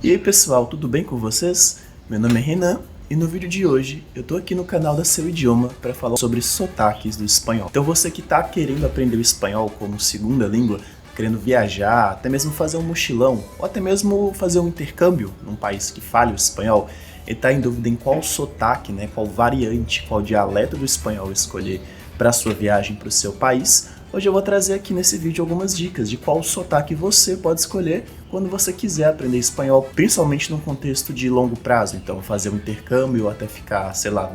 E aí pessoal, tudo bem com vocês? Meu nome é Renan e no vídeo de hoje eu tô aqui no canal da Seu Idioma para falar sobre sotaques do espanhol. Então você que tá querendo aprender o espanhol como segunda língua, querendo viajar, até mesmo fazer um mochilão, ou até mesmo fazer um intercâmbio num país que fale o espanhol, e tá em dúvida em qual sotaque, qual variante, qual dialeto do espanhol escolher para sua viagem para o seu país, hoje eu vou trazer aqui nesse vídeo algumas dicas de qual sotaque você pode escolher quando você quiser aprender espanhol, principalmente num contexto de longo prazo. Então, fazer um intercâmbio ou até ficar,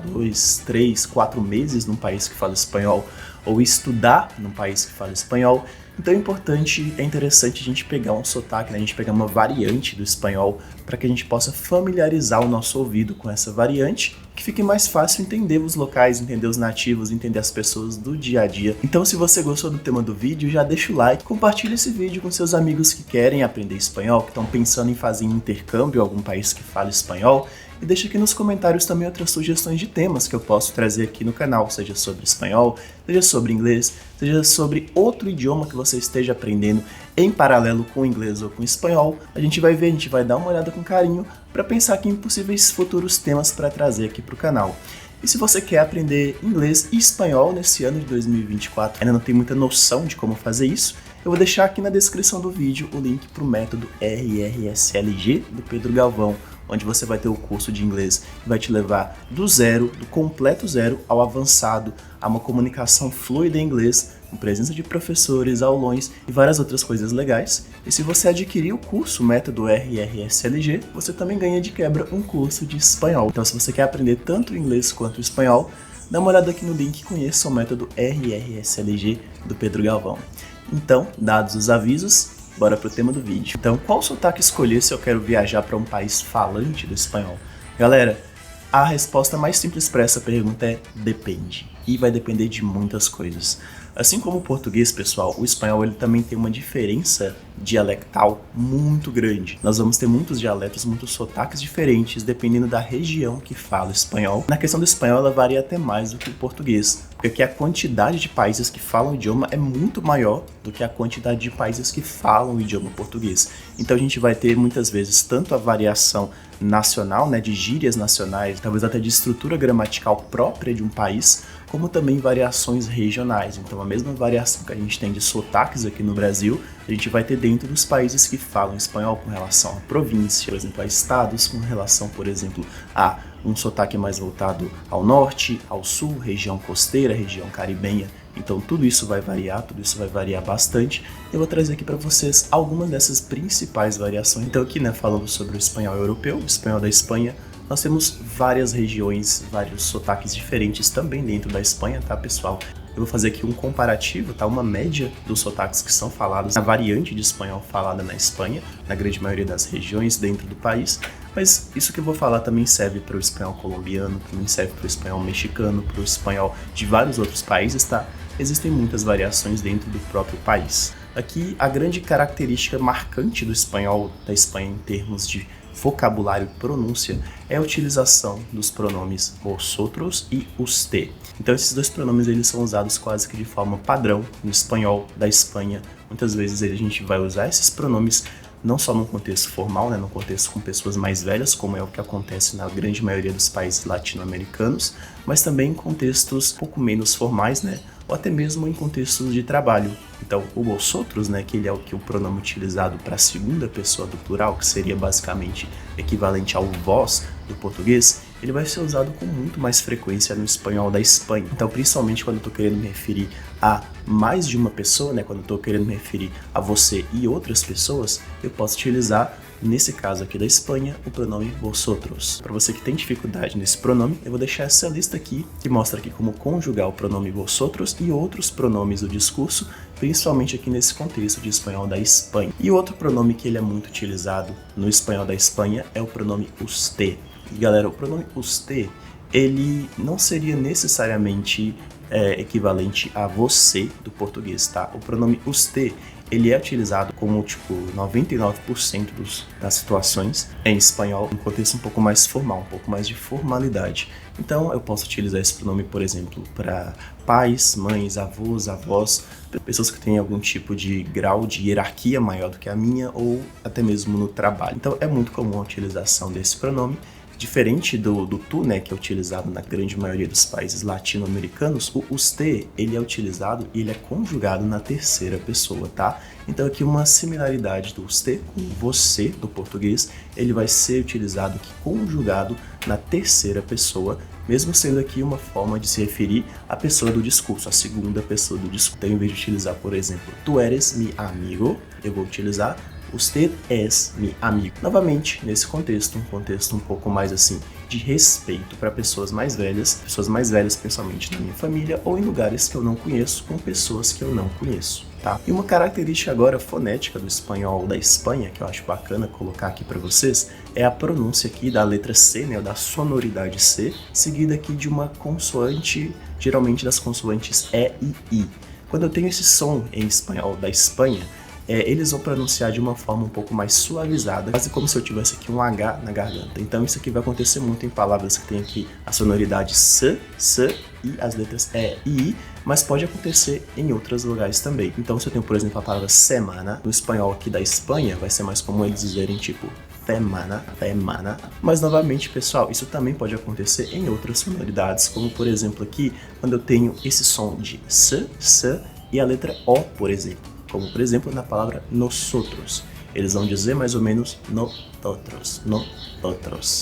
2, 3, 4 meses num país que fala espanhol, ou estudar num país que fala espanhol. Então é interessante a gente pegar um sotaque, a gente pegar uma variante do espanhol para que a gente possa familiarizar o nosso ouvido com essa variante, que fique mais fácil entender os locais, entender os nativos, entender as pessoas do dia a dia. Então se você gostou do tema do vídeo, já deixa o like, compartilha esse vídeo com seus amigos que querem aprender espanhol, que estão pensando em fazer um intercâmbio em algum país que fala espanhol. E deixa aqui nos comentários também outras sugestões de temas que eu posso trazer aqui no canal, seja sobre espanhol, seja sobre inglês, seja sobre outro idioma que você esteja aprendendo em paralelo com o inglês ou com o espanhol. A gente vai ver, a gente vai dar uma olhada com carinho para pensar aqui em possíveis futuros temas para trazer aqui para o canal. E se você quer aprender inglês e espanhol nesse ano de 2024, ainda não tem muita noção de como fazer isso, eu vou deixar aqui na descrição do vídeo o link para o método RRSLG do Pedro Galvão, onde você vai ter o curso de inglês que vai te levar do zero, do completo zero ao avançado, a uma comunicação fluida em inglês, com presença de professores, aulões e várias outras coisas legais. E se você adquirir o curso Método RRSLG, você também ganha de quebra um curso de espanhol. Então se você quer aprender tanto o inglês quanto o espanhol, dá uma olhada aqui no link e conheça o Método RRSLG do Pedro Galvão. Então, dados os avisos, bora pro tema do vídeo. Então, qual sotaque escolher se eu quero viajar para um país falante do espanhol? Galera, a resposta mais simples para essa pergunta é depende. E vai depender de muitas coisas. Assim como o português, pessoal, o espanhol ele também tem uma diferença dialectal muito grande. Nós vamos ter muitos dialetos, muitos sotaques diferentes, dependendo da região que fala espanhol. Na questão do espanhol, ela varia até mais do que o português, porque aqui a quantidade de países que falam o idioma é muito maior do que a quantidade de países que falam o idioma português. Então a gente vai ter muitas vezes tanto a variação nacional, de gírias nacionais, talvez até de estrutura gramatical própria de um país, como também variações regionais. Então a mesma variação que a gente tem de sotaques aqui no Brasil, a gente vai ter dentro dos países que falam espanhol com relação à província, por exemplo, a estados, com relação, por exemplo, a um sotaque mais voltado ao norte, ao sul, região costeira, região caribenha. Então tudo isso vai variar bastante. Eu vou trazer aqui para vocês algumas dessas principais variações. Então aqui, falando sobre o espanhol europeu, o espanhol da Espanha, nós temos várias regiões, vários sotaques diferentes também dentro da Espanha, tá, pessoal? Eu vou fazer aqui um comparativo, tá? Uma média dos sotaques que são falados na variante de espanhol falada na Espanha, na grande maioria das regiões dentro do país. Mas isso que eu vou falar também serve para o espanhol colombiano, também serve para o espanhol mexicano, para o espanhol de vários outros países, tá? Existem muitas variações dentro do próprio país. Aqui, a grande característica marcante do espanhol da Espanha em termos de vocabulário e pronúncia é a utilização dos pronomes vosotros e usted. Então esses dois pronomes eles são usados quase que de forma padrão no espanhol da Espanha. Muitas vezes a gente vai usar esses pronomes não só num contexto formal, num contexto com pessoas mais velhas, como é o que acontece na grande maioria dos países latino-americanos, mas também em contextos um pouco menos formais, ou até mesmo em contextos de trabalho. Então, o vosotros, que ele é o pronome utilizado para a segunda pessoa do plural, que seria basicamente equivalente ao vós do português, ele vai ser usado com muito mais frequência no espanhol da Espanha. Então, principalmente quando eu estou querendo me referir a mais de uma pessoa, quando eu estou querendo me referir a você e outras pessoas, eu posso utilizar, nesse caso aqui da Espanha, o pronome vosotros. Para você que tem dificuldade nesse pronome, eu vou deixar essa lista aqui, que mostra aqui como conjugar o pronome vosotros e outros pronomes do discurso, principalmente aqui nesse contexto de espanhol da Espanha. E outro pronome que ele é muito utilizado no espanhol da Espanha é o pronome usted. E galera, o pronome usted, ele não seria necessariamente é equivalente a você do português, tá? O pronome usted, ele é utilizado como, 99% das situações em espanhol, em contexto um pouco mais formal, um pouco mais de formalidade. Então, eu posso utilizar esse pronome, por exemplo, para pais, mães, avós, avós, pessoas que têm algum tipo de grau de hierarquia maior do que a minha, ou até mesmo no trabalho. Então, é muito comum a utilização desse pronome. Diferente do tu, né, que é utilizado na grande maioria dos países latino-americanos, o usted, ele é utilizado e ele é conjugado na terceira pessoa, tá? Então aqui uma similaridade do usted com você, do português, ele vai ser utilizado aqui conjugado na terceira pessoa, mesmo sendo aqui uma forma de se referir à pessoa do discurso, a segunda pessoa do discurso. Então, em vez de utilizar, por exemplo, tu eres mi amigo, eu vou utilizar usted es mi amigo. Novamente, nesse contexto, um contexto um pouco mais assim de respeito para pessoas mais velhas principalmente na minha família ou em lugares que eu não conheço, com pessoas que eu não conheço, tá? E uma característica agora fonética do espanhol da Espanha, que eu acho bacana colocar aqui para vocês, é a pronúncia aqui da letra C, né, da sonoridade C, seguida aqui de uma consoante, geralmente das consoantes E e I. Quando eu tenho esse som em espanhol da Espanha, eles vão pronunciar de uma forma um pouco mais suavizada, quase como se eu tivesse aqui um H na garganta. Então isso aqui vai acontecer muito em palavras que tem aqui a sonoridade S e as letras E e I, mas pode acontecer em outros lugares também. Então se eu tenho, por exemplo, a palavra semana, no espanhol aqui da Espanha, vai ser mais comum eles dizerem tipo semana. Mas novamente, pessoal, isso também pode acontecer em outras sonoridades, como por exemplo aqui, quando eu tenho esse som de S e a letra O, por exemplo. Como, por exemplo, na palavra nosotros. Eles vão dizer mais ou menos nosotros.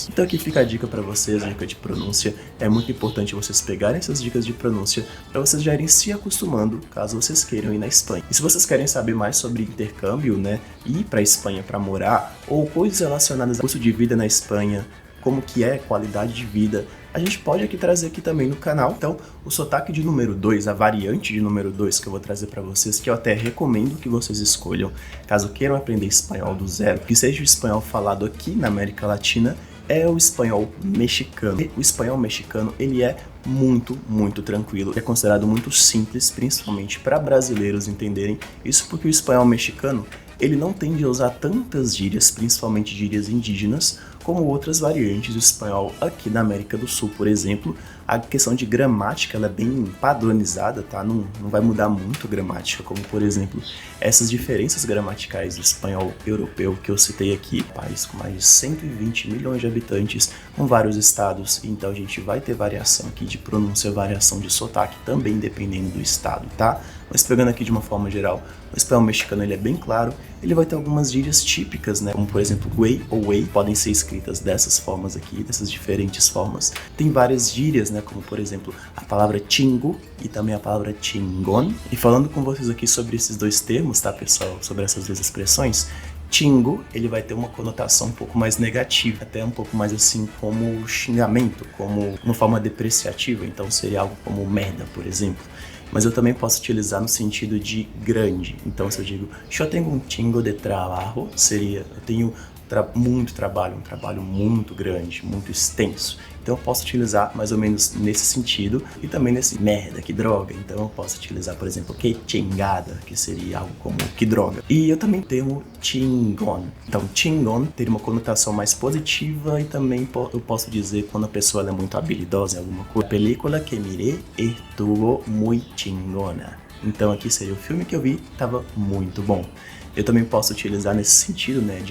Então aqui fica a dica para vocês, a dica de pronúncia. É muito importante vocês pegarem essas dicas de pronúncia para vocês já irem se acostumando, caso vocês queiram ir na Espanha. E se vocês querem saber mais sobre intercâmbio, né, ir para a Espanha para morar, ou coisas relacionadas ao custo de vida na Espanha, como que é qualidade de vida, a gente pode aqui trazer aqui também no canal. Então, o sotaque de número 2, a variante de número 2 que eu vou trazer para vocês, que eu até recomendo que vocês escolham, caso queiram aprender espanhol do zero, que seja o espanhol falado aqui na América Latina, é o espanhol mexicano. E o espanhol mexicano, ele é muito tranquilo. É considerado muito simples, principalmente para brasileiros entenderem. Isso porque o espanhol mexicano, ele não tende a usar tantas gírias, principalmente gírias indígenas, como outras variantes do espanhol aqui na América do Sul, por exemplo. A questão de gramática, ela é bem padronizada, tá? Não vai mudar muito a gramática, como por exemplo, essas diferenças gramaticais do espanhol europeu que eu citei aqui, país com mais de 120 milhões de habitantes, com vários estados, então a gente vai ter variação aqui de pronúncia, variação de sotaque também dependendo do estado, tá? Mas pegando aqui de uma forma geral, o espanhol mexicano ele é bem claro, ele vai ter algumas gírias típicas, né? Como por exemplo, güey ou way, podem ser escritas dessas formas aqui, dessas diferentes formas. Tem várias gírias, né? Como por exemplo, a palavra chingo e também a palavra chingon. E falando com vocês aqui sobre esses dois termos, tá, pessoal? Sobre essas duas expressões, chingo, ele vai ter uma conotação um pouco mais negativa, até um pouco mais assim como xingamento, como uma forma depreciativa, então seria algo como merda, por exemplo. Mas eu também posso utilizar no sentido de grande. Então, se eu digo, eu tenho um chingo de trabalho, seria, eu tenho muito trabalho, um trabalho muito grande, muito extenso. Então, eu posso utilizar mais ou menos nesse sentido e também nesse merda, que droga. Então, eu posso utilizar, por exemplo, que chingada, que seria algo como que droga. E eu também tenho chingon. Então, chingon teria uma conotação mais positiva e também eu posso dizer quando a pessoa é muito habilidosa em alguma coisa. A película que miré estuvo muy chingona. Então, aqui seria o filme que eu vi, estava muito bom. Eu também posso utilizar nesse sentido, né,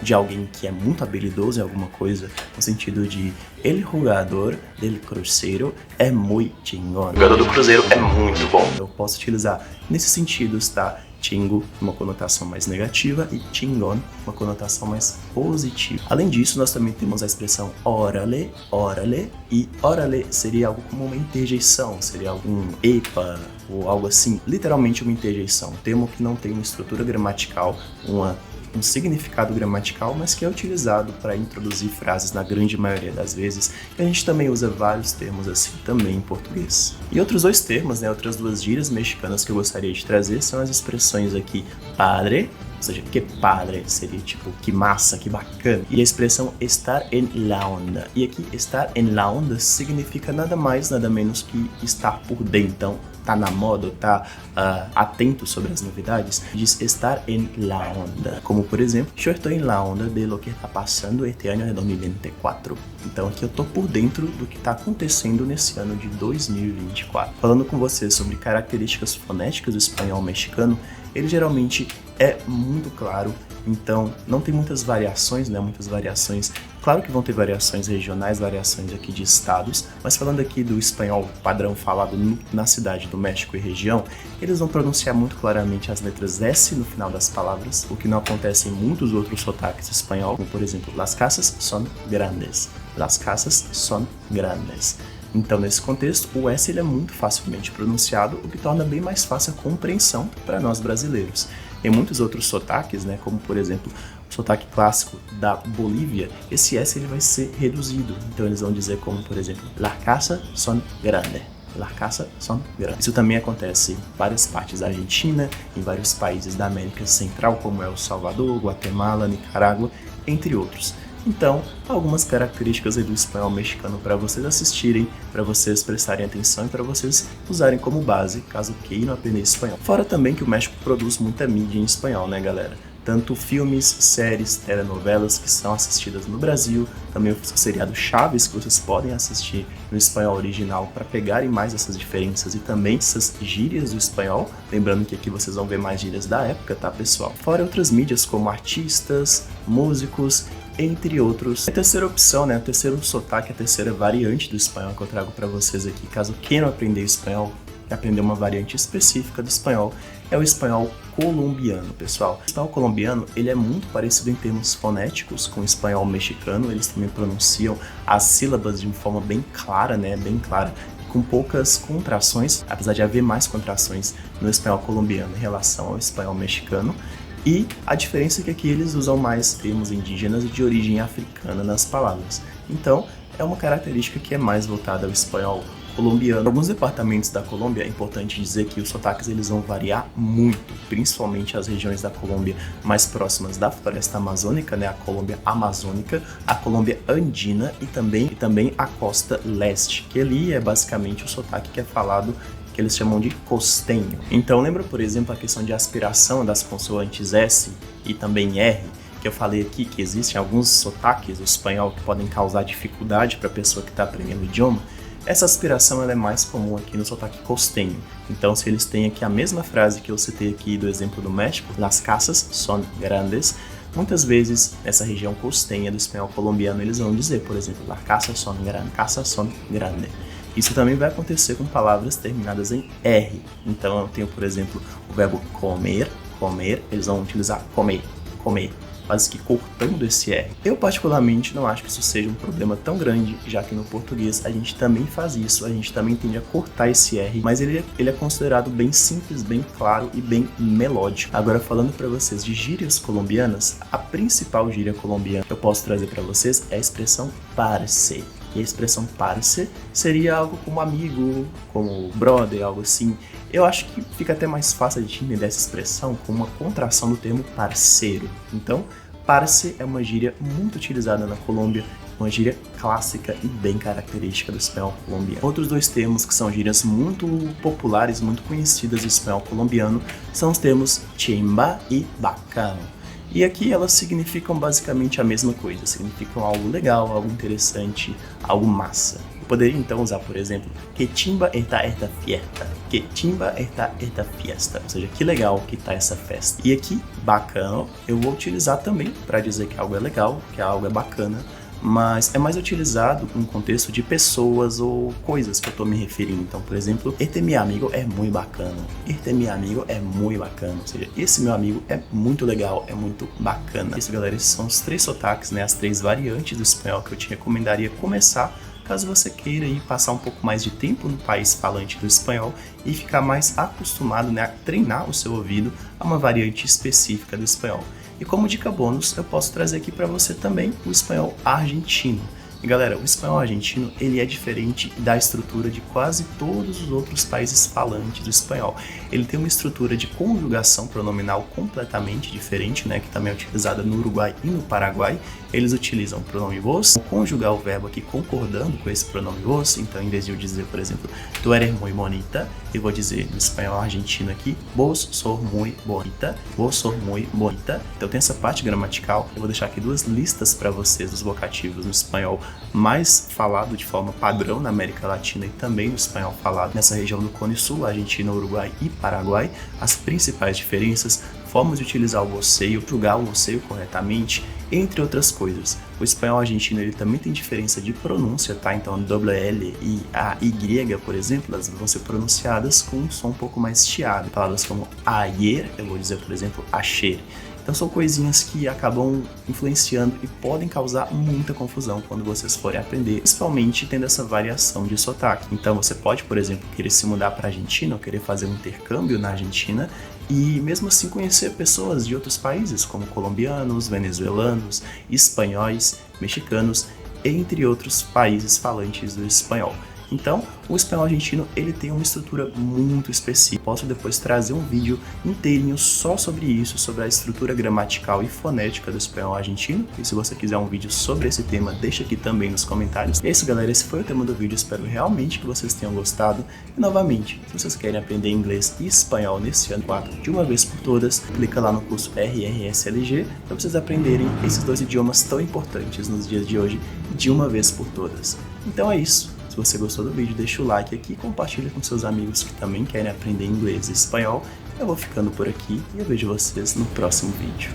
de alguém que é muito habilidoso em alguma coisa, no sentido de el jugador del cruzeiro é muy chingón. O jogador do cruzeiro é muito bom. Eu posso utilizar nesses sentidos, tá? Chingo, uma conotação mais negativa, e chingon, uma conotação mais positiva. Além disso, nós também temos a expressão órale, e órale seria algo como uma interjeição, seria algum epa, ou algo assim, literalmente uma interjeição, um termo que não tem uma estrutura gramatical, um significado gramatical, mas que é utilizado para introduzir frases na grande maioria das vezes, e a gente também usa vários termos assim também em português. E outros dois termos, né, outras duas gírias mexicanas que eu gostaria de trazer são as expressões aqui padre, seja, que padre seria tipo, que massa, que bacana. E a expressão estar en la onda. E aqui, estar en la onda significa nada mais, nada menos que estar por dentro. Então, tá na moda, tá atento sobre as novidades, diz estar en la onda. Como, por exemplo, eu estou en la onda de lo que está passando este ano de 2024. Então, aqui eu tô por dentro do que está acontecendo nesse ano de 2024. Falando com vocês sobre características fonéticas do espanhol mexicano, ele geralmente é muito claro, então não tem muitas variações, né? Muitas variações. Claro que vão ter variações regionais, variações aqui de estados, mas falando aqui do espanhol padrão falado na cidade do México e região, eles vão pronunciar muito claramente as letras S no final das palavras, o que não acontece em muitos outros sotaques espanhol, como por exemplo, las casas son grandes. Las casas son grandes. Então, nesse contexto, o S ele é muito facilmente pronunciado, o que torna bem mais fácil a compreensão para nós brasileiros. Em muitos outros sotaques, né, como por exemplo o sotaque clássico da Bolívia, esse S ele vai ser reduzido. Então, eles vão dizer como, por exemplo, las casas son grandes. Las casas son grandes. Isso também acontece em várias partes da Argentina, em vários países da América Central, como é o Salvador, Guatemala, Nicarágua, entre outros. Então, algumas características aí do espanhol mexicano para vocês assistirem, para vocês prestarem atenção e para vocês usarem como base, caso queiram aprender espanhol. Fora também que o México produz muita mídia em espanhol, né, galera? Tanto filmes, séries, telenovelas que são assistidas no Brasil, também o seriado Chaves que vocês podem assistir no espanhol original para pegarem mais essas diferenças e também essas gírias do espanhol. Lembrando que aqui vocês vão ver mais gírias da época, tá, pessoal? Fora outras mídias como artistas, músicos, entre outros. A terceira opção, né, o terceiro sotaque, a terceira variante do espanhol que eu trago para vocês aqui, caso queiram aprender espanhol e aprender uma variante específica do espanhol, é o espanhol colombiano, pessoal. O espanhol colombiano, ele é muito parecido em termos fonéticos com o espanhol mexicano, eles também pronunciam as sílabas de uma forma bem clara, né, bem clara, com poucas contrações, apesar de haver mais contrações no espanhol colombiano em relação ao espanhol mexicano. E a diferença é que aqui eles usam mais termos indígenas e de origem africana nas palavras. Então, é uma característica que é mais voltada ao espanhol colombiano. Em alguns departamentos da Colômbia, é importante dizer que os sotaques eles vão variar muito, principalmente as regiões da Colômbia mais próximas da floresta amazônica, né, a Colômbia amazônica, a Colômbia andina e também a costa leste, que ali é basicamente o sotaque que é falado, que eles chamam de costenho. Então lembra, por exemplo, a questão de aspiração das consoantes S e também R, que eu falei aqui que existem alguns sotaques do espanhol que podem causar dificuldade para a pessoa que está aprendendo o idioma. Essa aspiração ela é mais comum aqui no sotaque costenho. Então, se eles têm aqui a mesma frase que eu citei aqui do exemplo do México, las casas son grandes, muitas vezes nessa região costenha do espanhol colombiano eles vão dizer, por exemplo, las casas son grandes. Isso também vai acontecer com palavras terminadas em R. Então eu tenho, por exemplo, o verbo comer, eles vão utilizar comer, quase que cortando esse R. Eu particularmente não acho que isso seja um problema tão grande, já que no português a gente também faz isso, a gente também tende a cortar esse R, mas ele é considerado bem simples, bem claro e bem melódico. Agora, falando para vocês de gírias colombianas, a principal gíria colombiana que eu posso trazer para vocês é a expressão parce. E a expressão parce seria algo como amigo, como brother, algo assim. Eu acho que fica até mais fácil de entender essa expressão como uma contração do termo parceiro. Então, parce é uma gíria muito utilizada na Colômbia, uma gíria clássica e bem característica do espanhol colombiano. Outros dois termos que são gírias muito populares, muito conhecidas do espanhol colombiano, são os termos chimba e bacano. E aqui elas significam basicamente a mesma coisa, significam algo legal, algo interessante, algo massa. Eu poderia então usar, por exemplo, que chimba está esta fiesta, que chimba está esta fiesta, ou seja, que legal que está essa festa. E aqui, bacano, eu vou utilizar também para dizer que algo é legal, que algo é bacana, mas é mais utilizado no contexto de pessoas ou coisas que eu estou me referindo. Então, por exemplo, este meu amigo é muito bacana, este meu amigo é muito bacana, ou seja, esse meu amigo é muito legal, é muito bacana. Isso, galera, esses são os três sotaques, né, as três variantes do espanhol que eu te recomendaria começar, caso você queira ir passar um pouco mais de tempo no país falante do espanhol e ficar mais acostumado, né, a treinar o seu ouvido a uma variante específica do espanhol. E como dica bônus, eu posso trazer aqui para você também o espanhol argentino. E galera, o espanhol argentino, ele é diferente da estrutura de quase todos os outros países falantes do espanhol. Ele tem uma estrutura de conjugação pronominal completamente diferente, né, que também é utilizada no Uruguai e no Paraguai. Eles utilizam o pronome vos, conjugar o verbo aqui concordando com esse pronome vos. Então, em vez de eu dizer, por exemplo, tu eres muy bonita, eu vou dizer no espanhol argentino aqui, vos sos muy bonita, vos sos muy bonita. Então tem essa parte gramatical. Eu vou deixar aqui duas listas para vocês dos vocativos no espanhol mais falado de forma padrão na América Latina e também no espanhol falado nessa região do Cone Sul, Argentina, Uruguai e Paraguai. As principais diferenças, formas de utilizar o voceio, julgar o voceio corretamente, entre outras coisas. O espanhol argentino ele também tem diferença de pronúncia, tá? Então, a L e a Y, por exemplo, elas vão ser pronunciadas com um som um pouco mais chiado. Palavras como ayer, eu vou dizer, por exemplo, ayer. Então são coisinhas que acabam influenciando e podem causar muita confusão quando vocês forem aprender, principalmente tendo essa variação de sotaque. Então você pode, por exemplo, querer se mudar para a Argentina ou querer fazer um intercâmbio na Argentina e mesmo assim conhecer pessoas de outros países, como colombianos, venezuelanos, espanhóis, mexicanos, entre outros países falantes do espanhol. Então, o espanhol argentino ele tem uma estrutura muito específica. Posso depois trazer um vídeo inteirinho só sobre isso, sobre a estrutura gramatical e fonética do espanhol argentino. E se você quiser um vídeo sobre esse tema, deixa aqui também nos comentários. É isso, galera, esse foi o tema do vídeo. Espero realmente que vocês tenham gostado. E novamente, se vocês querem aprender inglês e espanhol nesse ano 4 de uma vez por todas, clica lá no curso RRSLG para vocês aprenderem esses dois idiomas tão importantes nos dias de hoje de uma vez por todas. Então é isso. Se você gostou do vídeo, deixa o like aqui e compartilha com seus amigos que também querem aprender inglês e espanhol. Eu vou ficando por aqui e eu vejo vocês no próximo vídeo.